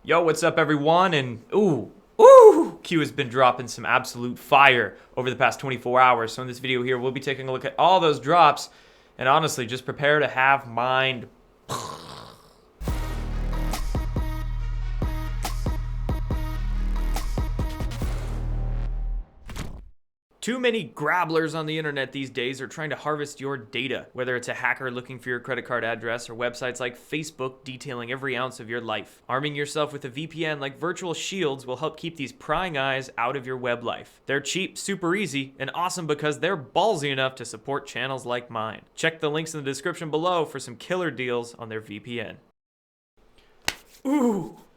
Yo, what's up, everyone? And Q has been dropping some absolute fire over the past 24 hours. So in this video here, we'll be taking a look at all those drops, and honestly, just prepare to have mind. Too many grabblers on the internet these days are trying to harvest your data, whether it's a hacker looking for your credit card address or websites like Facebook detailing every ounce of your life. Arming yourself with a VPN like virtual shields will help keep these prying eyes out of your web life. They're cheap, super easy, and awesome because they're ballsy enough to support channels like mine. Check the links in the description below for some killer deals on their VPN.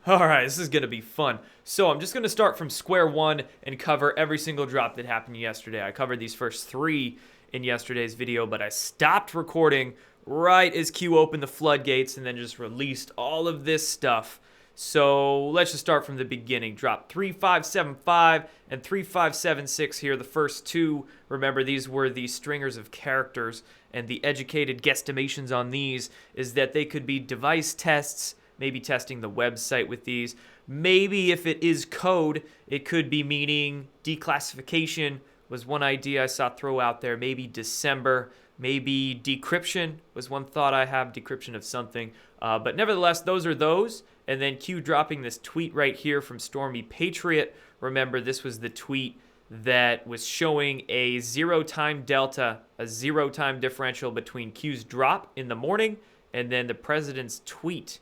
Alright, this is going to be fun. So I'm just going to start from square one and cover every single drop that happened yesterday. I covered these first three in yesterday's video, but I stopped recording right as Q opened the floodgates and then just released all of this stuff. So let's just start from the beginning. Drop 3575 and 3576 here, the first two. Remember, these were the stringers of characters, and the educated guesstimations on these is that they could be device tests, maybe testing the website with these. Maybe if it is code, it could be meaning declassification was one idea I saw throw out there. Maybe December, maybe decryption was one thought I have, decryption of something. But nevertheless, those are those. And then Q dropping this tweet right here from Stormy Patriot. Remember, this was the tweet that was showing a zero-time delta, a zero-time differential between Q's drop in the morning and then the president's tweet.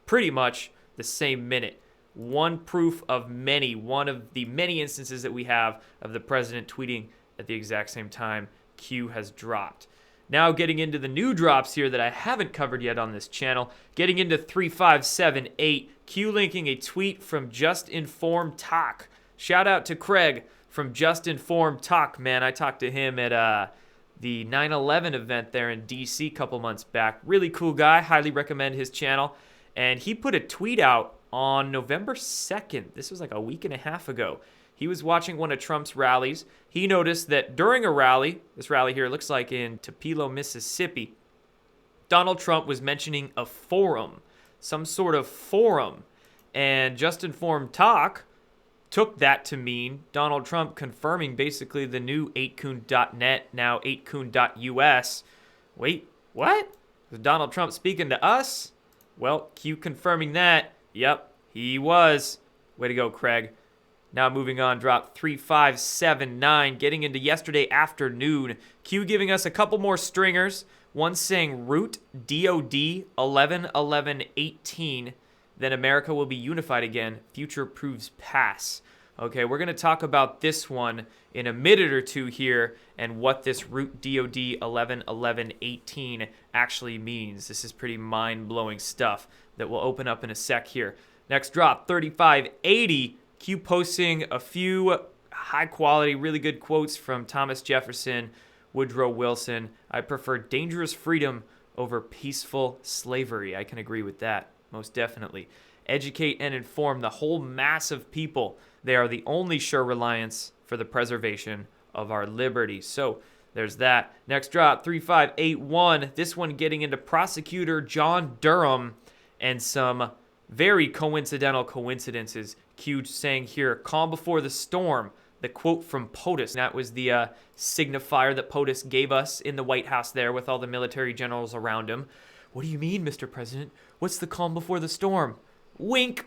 Pretty much the same minute. One proof of many, one of the many instances that we have of the president tweeting at the exact same time Q has dropped. Now getting into the new drops here that I haven't covered yet on this channel, getting into 3578, Q linking a tweet from Just Informed Talk. Shout out to Craig from Just Informed Talk, man. I talked to him at the 9/11 event there in DC a couple months back. Really cool guy, highly recommend his channel. And he put a tweet out on November 2nd. This was like a week and a half ago. He was watching one of Trump's rallies. He noticed that during a rally, this rally here looks like in Tupelo, Mississippi, Donald Trump was mentioning a forum, some sort of forum. And Just Informed Talk took that to mean Donald Trump confirming basically the new 8kun.net, now 8kun.us. Wait, what? Was Donald Trump speaking to us? Well, Q confirming that. Yep, he was. Way to go, Craig. Now moving on, drop 3579. Getting into yesterday afternoon. Q giving us a couple more stringers. One saying root DOD 111118. Then America will be unified again. Future proves past. Okay, we're going to talk about this one in a minute or two here and what this root DOD 111118 actually means. This is pretty mind-blowing stuff that we'll open up in a sec here. Next drop, 3580. Q posting a few high-quality, really good quotes from Thomas Jefferson, Woodrow Wilson. I prefer dangerous freedom over peaceful slavery. I can agree with that, most definitely. Educate and inform the whole mass of people. They are the only sure reliance for the preservation of our liberty. So there's that. Next drop, 3581. This one getting into prosecutor John Durham and some very coincidental coincidences. Q saying here, calm before the storm. The quote from POTUS. That was the signifier that POTUS gave us in the White House there with all the military generals around him. What do you mean, Mr. President? What's the calm before the storm? Wink.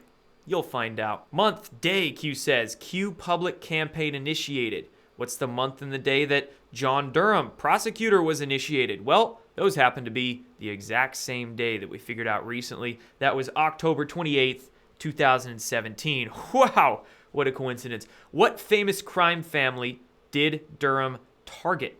You'll find out. Month, day, Q says. Q public campaign initiated. What's the month and the day that John Durham, prosecutor, was initiated? Well, those happen to be the exact same day that we figured out recently. That was October 28th, 2017. Wow, what a coincidence. What famous crime family did Durham target?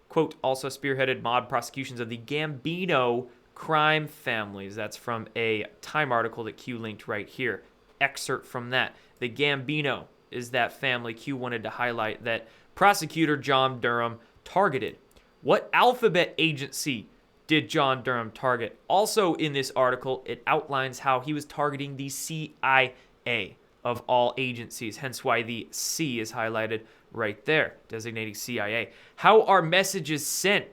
Quote, also spearheaded mob prosecutions of the Gambino crime families. That's from a Time article that Q linked right here. Excerpt from that. The Gambino is that family Q wanted to highlight that prosecutor John Durham targeted. What alphabet agency did John Durham target? Also in this article, it outlines how he was targeting the CIA of all agencies, hence why the C is highlighted right there, designating CIA. How are messages sent?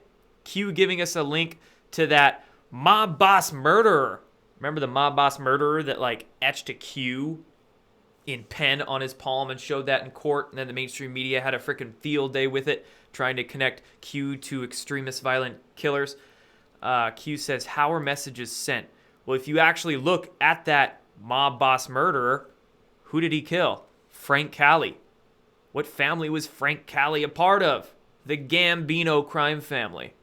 Q giving us a link to that mob boss murderer Remember the mob boss murderer that like etched a Q in pen on his palm and showed that in court, and then the mainstream media had a freaking field day with it, trying to connect Q to extremist violent killers. Q says, how are messages sent? Well, if you actually look at that mob boss murderer, who did he kill? Frank Cali. What family was Frank Cali a part of? The Gambino crime family.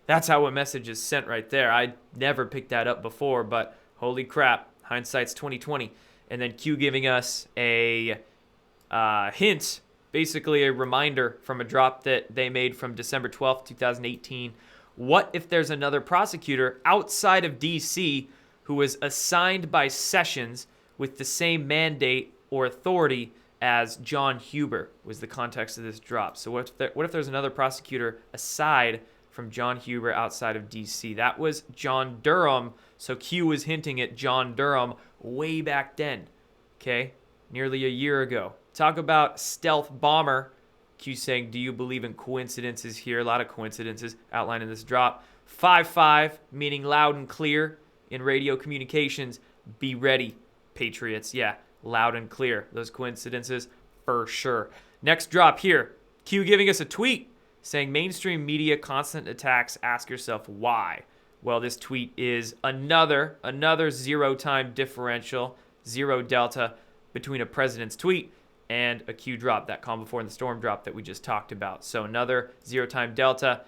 That's how a message is sent right there. I never picked that up before, but holy crap, hindsight's 2020. And then Q giving us a hint, basically a reminder from a drop that they made from December 12th, 2018. What if there's another prosecutor outside of D.C. who was assigned by Sessions with the same mandate or authority as John Huber, was the context of this drop. So what if there's another prosecutor aside from John Huber outside of D.C.? That was John Durham. So Q was hinting at John Durham way back then, okay? Nearly a year ago. Talk about stealth bomber. Q saying, do you believe in coincidences here? A lot of coincidences outlined in this drop. 5-5, meaning loud and clear in radio communications. Be ready, Patriots. Yeah, loud and clear. Those coincidences for sure. Next drop here. Q giving us a tweet saying mainstream media constant attacks. Ask yourself why. Well, this tweet is another zero-time differential, zero delta between a president's tweet and a Q drop, that calm before the storm drop that we just talked about. So another zero-time delta.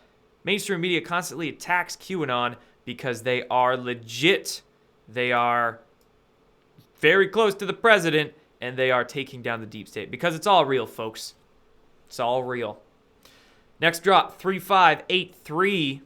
Mainstream media constantly attacks QAnon because they are legit. They are very close to the president, and they are taking down the deep state because it's all real, folks. It's all real. Next drop, 3583.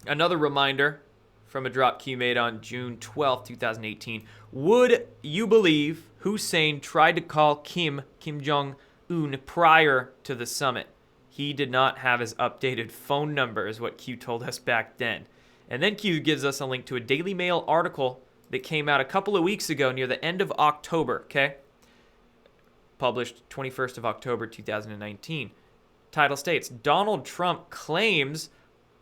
Another reminder from a drop Q made on June 12th, 2018. Would you believe Hussein tried to call Kim Jong-un prior to the summit? He did not have his updated phone number, is what Q told us back then. And then Q gives us a link to a Daily Mail article that came out a couple of weeks ago near the end of October, okay? Published 21st of October, 2019. Title states, Donald Trump claims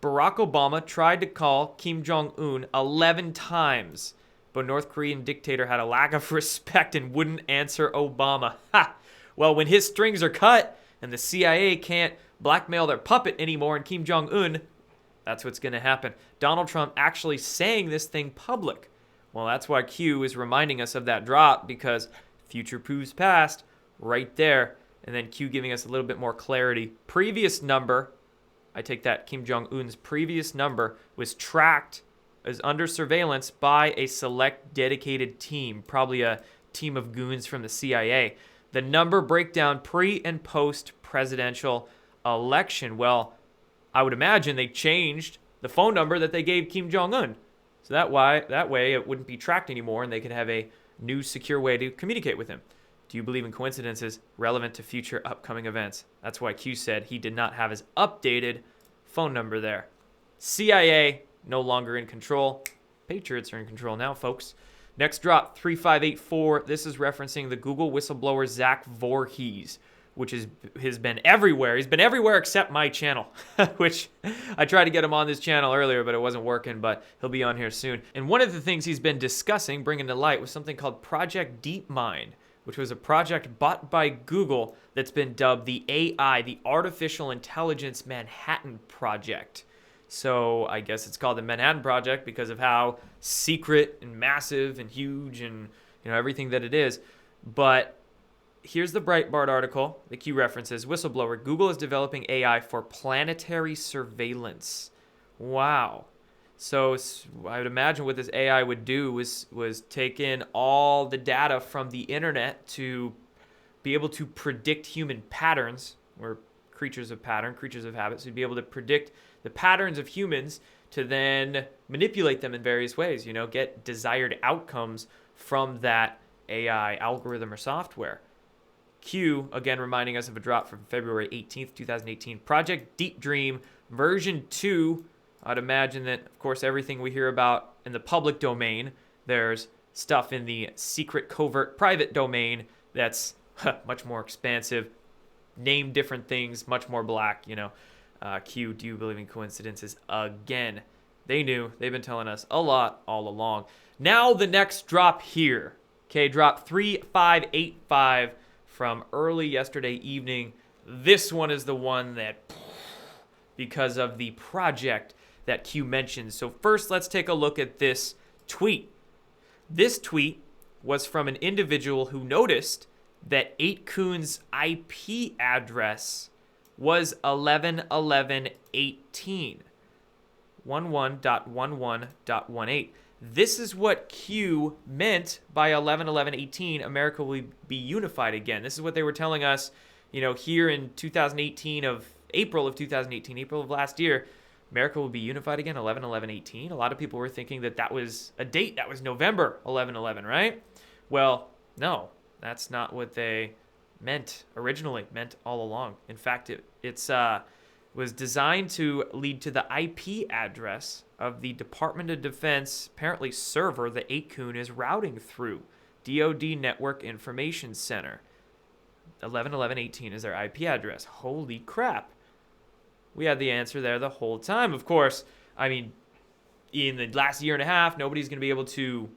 Barack Obama tried to call Kim Jong-un 11 times, but North Korean dictator had a lack of respect and wouldn't answer Obama. Ha! Well, when his strings are cut and the CIA can't blackmail their puppet anymore and Kim Jong-un, that's what's going to happen. Donald Trump actually saying this thing public. Well, that's why Q is reminding us of that drop, because future proves past right there. And then Q giving us a little bit more clarity. Previous number, I take that Kim Jong-un's previous number was tracked as under surveillance by a select dedicated team, probably a team of goons from the CIA. The number breakdown pre and post presidential election. Well, I would imagine they changed the phone number that they gave Kim Jong-un. So that way it wouldn't be tracked anymore and they could have a new secure way to communicate with him. Do you believe in coincidences relevant to future upcoming events? That's why Q said he did not have his updated phone number there. CIA no longer in control. Patriots are in control now, folks. Next drop, 3584. This is referencing the Google whistleblower Zach Voorhees, which has been everywhere. He's been everywhere except my channel, which I tried to get him on this channel earlier, but it wasn't working, but he'll be on here soon. And one of the things he's been discussing, bringing to light, was something called Project DeepMind, which was a project bought by Google that's been dubbed the AI, the Artificial Intelligence Manhattan Project. So I guess it's called the Manhattan Project because of how secret and massive and huge and everything that it is. But here's the Breitbart article that Q references. Whistleblower, Google is developing AI for planetary surveillance. Wow. So I would imagine what this AI would do was take in all the data from the internet to be able to predict human patterns. We're creatures of pattern, creatures of habit. So you'd be able to predict the patterns of humans to then manipulate them in various ways, get desired outcomes from that AI algorithm or software. Q, again, reminding us of a drop from February 18th, 2018. Project Deep Dream version 2. I'd imagine that, of course, everything we hear about in the public domain, there's stuff in the secret, covert, private domain that's much more expansive, name different things, much more black, Q, do you believe in coincidences? Again, They knew. They've been telling us a lot all along. Now the next drop here. Okay, drop 3585 from early yesterday evening. This one is the one that, because of the project that Q mentioned. So first, let's take a look at this tweet. This tweet was from an individual who noticed that 8kun's IP address was 11.11.18. 11.11.18. This is what Q meant by 11.11.18. America will be unified again. This is what they were telling us, here in 2018 April of 2018, April of last year. America will be unified again, 11.11.18. A lot of people were thinking that was a date. That was November 11.11, right? Well, no, that's not what they meant all along. In fact, it was designed to lead to the IP address of the Department of Defense, apparently server that 8kun is routing through. DoD Network Information Center. 11.11.18 is their IP address. Holy crap. We had the answer there the whole time. Of course, in the last year and a half, nobody's going to be able to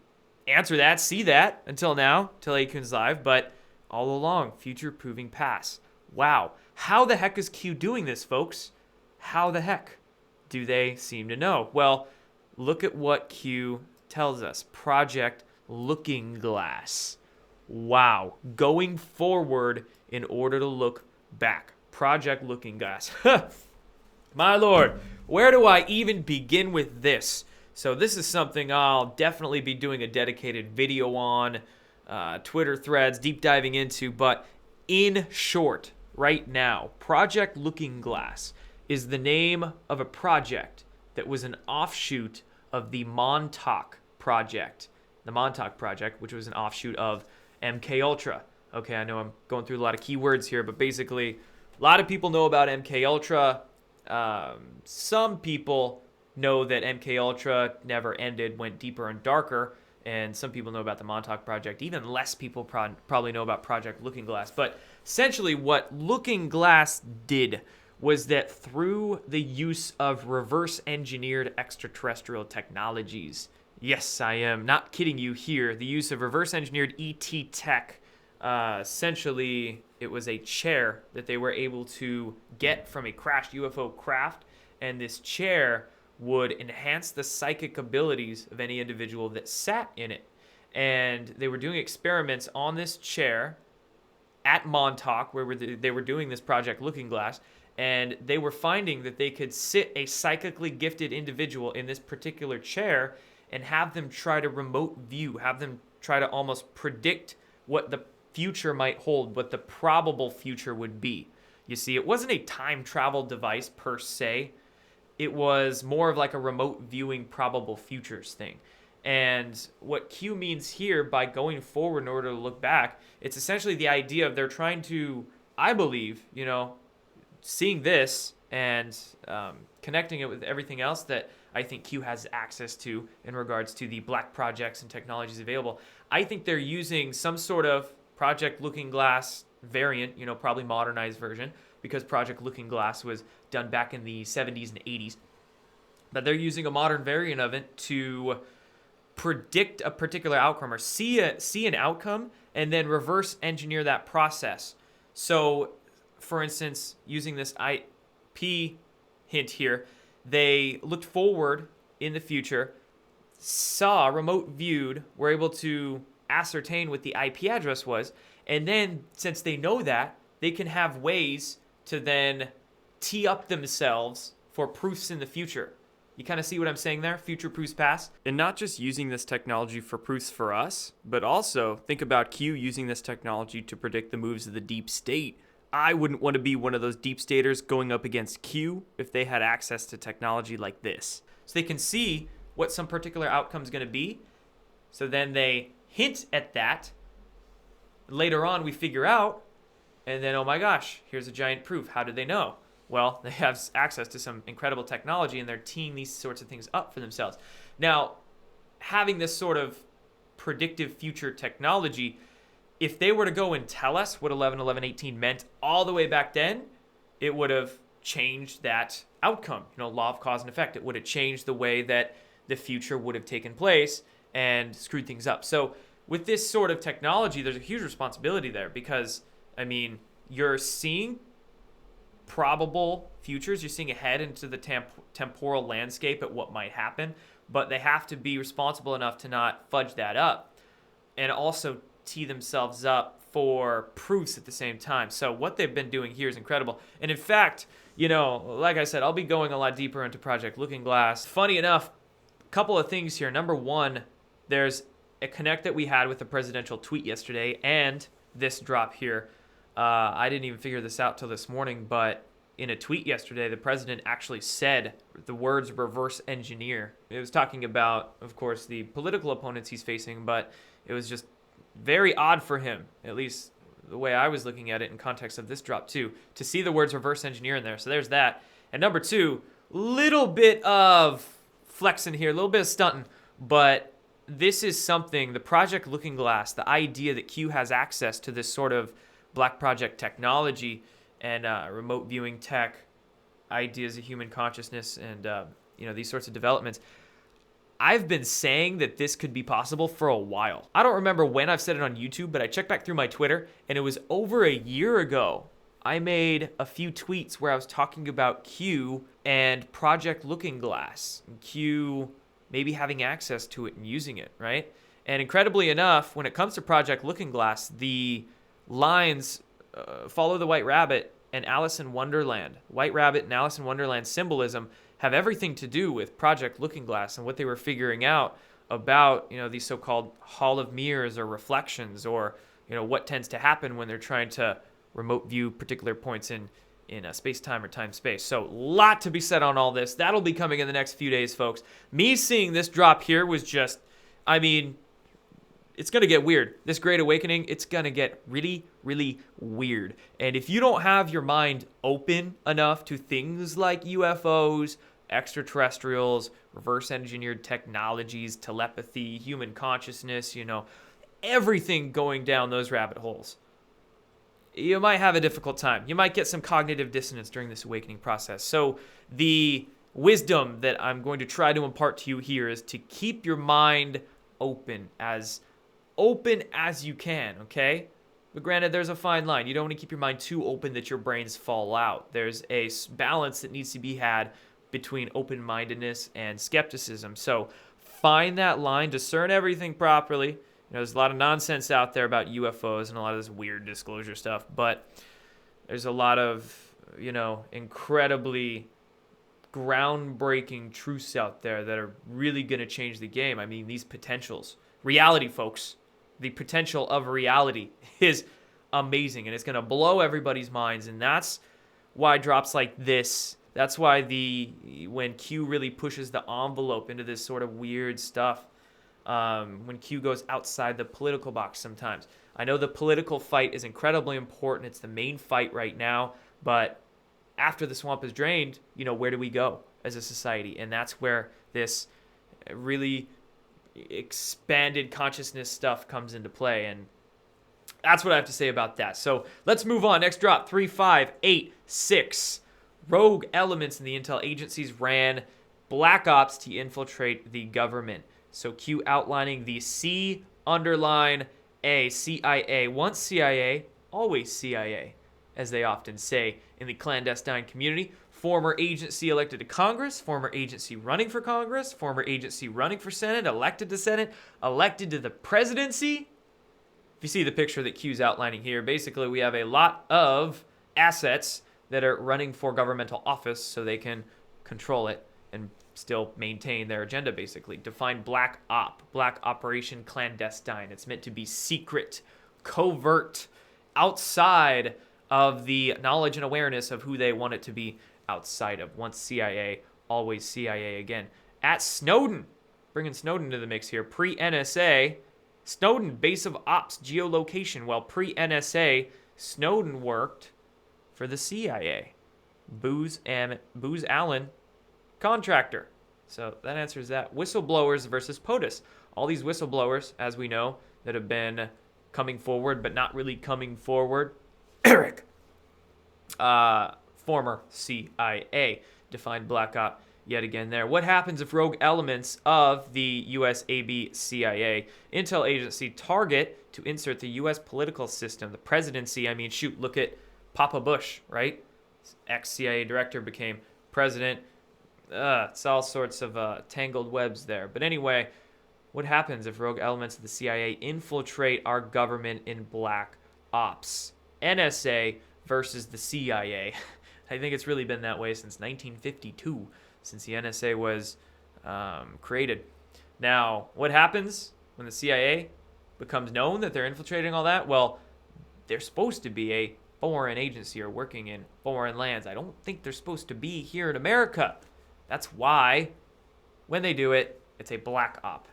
answer that, see that until now, till 8kun's live. But all along, future proving past. Wow. How the heck is Q doing this, folks? How the heck do they seem to know? Well, look at what Q tells us. Project Looking Glass. Wow. Going forward in order to look back. Project Looking Glass. My Lord, where do I even begin with this? So this is something I'll definitely be doing a dedicated video on, Twitter threads, deep diving into. But in short, right now, Project Looking Glass is the name of a project that was an offshoot of the Montauk Project. The Montauk Project, which was an offshoot of MK Ultra. Okay, I know I'm going through a lot of keywords here, but basically, a lot of people know about MK Ultra. Some people know that MK Ultra never ended, went deeper and darker, and some people know about the Montauk Project. Even less people probably know about Project Looking Glass. But essentially, what Looking Glass did was that through the use of reverse-engineered extraterrestrial technologies, yes, I am not kidding you here, the use of reverse-engineered ET tech, essentially, it was a chair that they were able to get from a crashed UFO craft, and this chair would enhance the psychic abilities of any individual that sat in it. And they were doing experiments on this chair at Montauk, where they were doing this Project Looking Glass, and they were finding that they could sit a psychically gifted individual in this particular chair and have them try to remote view, have them try to almost predict what the future might hold, what the probable future would be. You see, it wasn't a time travel device per se. It was more of like a remote viewing probable futures thing. And what Q means here by going forward in order to look back, it's essentially the idea of they're trying to, I believe, seeing this and connecting it with everything else that I think Q has access to in regards to the black projects and technologies available. I think they're using some sort of Project Looking Glass variant, probably modernized version, because Project Looking Glass was done back in the 70s and 80s. But they're using a modern variant of it to predict a particular outcome or see an outcome and then reverse engineer that process. So, for instance, using this IP hint here, they looked forward in the future, saw, remote viewed, were able to ascertain what the IP address was, and then since they know that, they can have ways to then tee up themselves for proofs in the future. You kind of see what I'm saying there? Future proofs past. And not just using this technology for proofs for us, but also think about Q using this technology to predict the moves of the deep state. I wouldn't want to be one of those deep staters going up against Q if they had access to technology like this. So they can see what some particular outcome is going to be. So then they hint at that. Later on, we figure out, and then, oh my gosh, here's a giant proof. How did they know? Well, they have access to some incredible technology, and they're teeing these sorts of things up for themselves. Now, having this sort of predictive future technology, if they were to go and tell us what 11.11.18 meant all the way back then, it would have changed that outcome. Law of cause and effect. It would have changed the way that the future would have taken place and screwed things up. So with this sort of technology, there's a huge responsibility there because, you're seeing probable futures. You're seeing ahead into the temporal landscape at what might happen, but they have to be responsible enough to not fudge that up and also tee themselves up for proofs at the same time. So what they've been doing here is incredible. And in fact, like I said, I'll be going a lot deeper into Project Looking Glass. Funny enough, a couple of things here. Number one, there's a connect that we had with the presidential tweet yesterday and this drop here. I didn't even figure this out till this morning, but in a tweet yesterday, the president actually said the words reverse engineer. It was talking about, of course, the political opponents he's facing, but it was just very odd for him, at least the way I was looking at it in context of this drop too, to see the words reverse engineer in there. So there's that. And number two, little bit of flexing here, a little bit of stunting, but this is something, the Project Looking Glass, the idea that Q has access to this sort of Black Project technology and remote viewing tech, ideas of human consciousness, and these sorts of developments. I've been saying that this could be possible for a while. I don't remember when I've said it on YouTube, but I checked back through my Twitter, and it was over a year ago. I made a few tweets where I was talking about Q and Project Looking Glass, and Q maybe having access to it and using it, right? And incredibly enough, when it comes to Project Looking Glass, the lines Follow the White Rabbit and Alice in Wonderland. White Rabbit and Alice in Wonderland symbolism have everything to do with Project Looking Glass and what they were figuring out about, these so-called Hall of Mirrors or reflections, or, what tends to happen when they're trying to remote view particular points in space-time or time-space. So a lot to be said on all this. That'll be coming in the next few days, folks. Me seeing this drop here was just, it's going to get weird. This Great Awakening, it's going to get really, really weird. And if you don't have your mind open enough to things like UFOs, extraterrestrials, reverse engineered technologies, telepathy, human consciousness, everything going down those rabbit holes, you might have a difficult time. You might get some cognitive dissonance during this awakening process. So the wisdom that I'm going to try to impart to you here is to keep your mind open as you can, okay? But granted, there's a fine line. You don't want to keep your mind too open that your brains fall out. There's a balance that needs to be had between open-mindedness and skepticism. So find that line, discern everything properly. There's a lot of nonsense out there about UFOs and a lot of this weird disclosure stuff, but there's a lot of, incredibly groundbreaking truths out there that are really going to change the game. These potentials. Reality, folks. The potential of reality is amazing, and it's going to blow everybody's minds, and that's why drops like this, that's why when Q really pushes the envelope into this sort of weird stuff, when Q goes outside the political box sometimes. I know the political fight is incredibly important. It's the main fight right now, but after the swamp is drained, where do we go as a society? And that's where this really expanded consciousness stuff comes into play, and that's what I have to say about that. So let's move on. Next drop, 3586. Rogue elements in the intel agencies ran black ops to infiltrate the government. So Q outlining the C_A, CIA. Once CIA, always CIA, as they often say in the clandestine community. Former agency elected to Congress, former agency running for Congress, former agency running for Senate, elected to Senate, elected to the presidency. If you see the picture that Q's outlining here, basically we have a lot of assets that are running for governmental office so they can control it and still maintain their agenda, basically. Define black operation clandestine. It's meant to be secret, covert, outside of the knowledge and awareness of who they want it to be outside of. Once CIA, always CIA again. At Snowden, bringing Snowden to the mix here, pre-NSA, Snowden base of ops geolocation. Well, pre-NSA, Snowden worked for the CIA. Booz Allen, contractor. So that answers that. Whistleblowers versus POTUS. All these whistleblowers, as we know, that have been coming forward but not really coming forward. Eric. former CIA. Defined black op yet again there. What happens if rogue elements of the USAB CIA intel agency target to insert the U.S. political system, the presidency? I mean, shoot, look at Papa Bush, right? Ex-CIA director became president. It's all sorts of tangled webs there. But anyway, what happens if rogue elements of the CIA infiltrate our government in black ops? NSA versus the CIA. I think it's really been that way since 1952, since the NSA was created. Now, what happens when the CIA becomes known that they're infiltrating all that? Well, they're supposed to be a foreign agency or working in foreign lands. I don't think they're supposed to be here in America. That's why when they do it, it's a black op.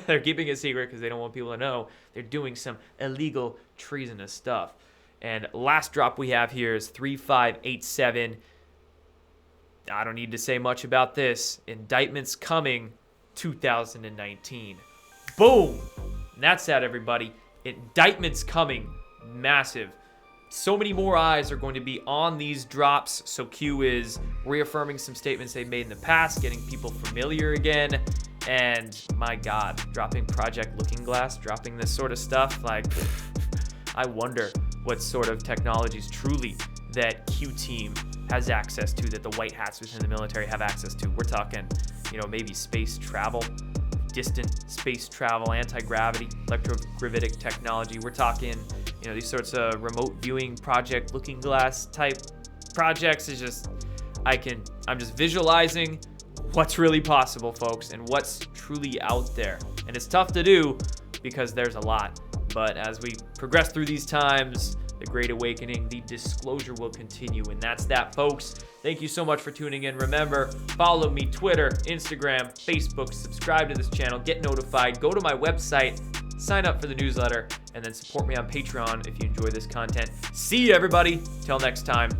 They're keeping it secret because they don't want people to know they're doing some illegal, treasonous stuff. And last drop we have here is 3587. I don't need to say much about this. Indictments coming 2019. Boom! And that's that, everybody. Indictments coming. Massive. So many more eyes are going to be on these drops. So Q is reaffirming some statements they've made in the past, getting people familiar again. And my God, dropping Project Looking Glass, dropping this sort of stuff. Like, I wonder what sort of technologies truly that Q team has access to, that the white hats within the military have access to. We're talking, maybe space travel, distant space travel, anti-gravity, electrogravitic technology. We're talking, these sorts of remote viewing Project Looking Glass type projects. Is just, I'm just visualizing what's really possible, folks, and what's truly out there. And it's tough to do because there's a lot. But as we progress through these times, the Great Awakening, the disclosure will continue. And that's that, folks. Thank you so much for tuning in. Remember, follow me, Twitter, Instagram, Facebook, subscribe to this channel, get notified, go to my website, sign up for the newsletter, and then support me on Patreon if you enjoy this content. See you, everybody. Till next time.